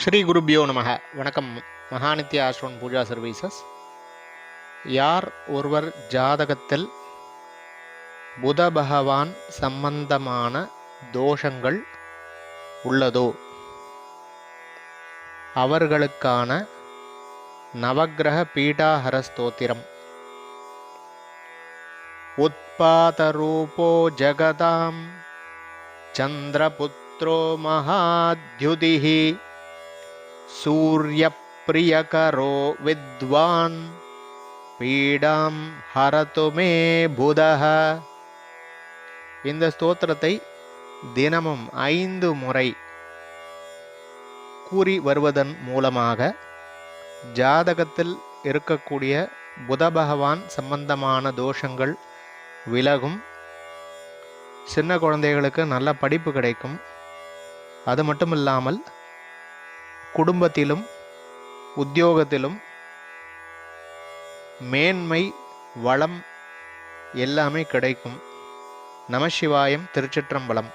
ஸ்ரீ குருபியோ நமக. வணக்கம். மகாநித்ய ஆஸ்ட்ரோன் பூஜா சர்வீசஸ். யார் ஒருவர் ஜாதகத்தில் புத பகவான் சம்பந்தமான தோஷங்கள் உள்ளதோ அவர்களுக்கான நவக்கிரக பீடாஹர ஸ்தோத்திரம். உத்பாதரூபோ ஜகதாம் சந்திரபுத்ரோ மகாத்யுதிஹி சூர்யப்ரியகரோ வித்வான் பீடாம் ஹரது மே புதஹ. இந்த ஸ்தோத்திரத்தை தினமும் 5 முறை கூறி வருவதன் மூலமாக ஜாதகத்தில் இருக்கக்கூடிய புத பகவான் சம்பந்தமான தோஷங்கள் விலகும். சின்ன குழந்தைகளுக்கு நல்ல படிப்பு கிடைக்கும். அது மட்டும் இல்லாமல் குடும்பத்திலும் உத்தியோகத்திலும் மேன்மை வளம் எல்லாமே கிடைக்கும். நமசிவாயம். திருச்சிற்றம்பலம்.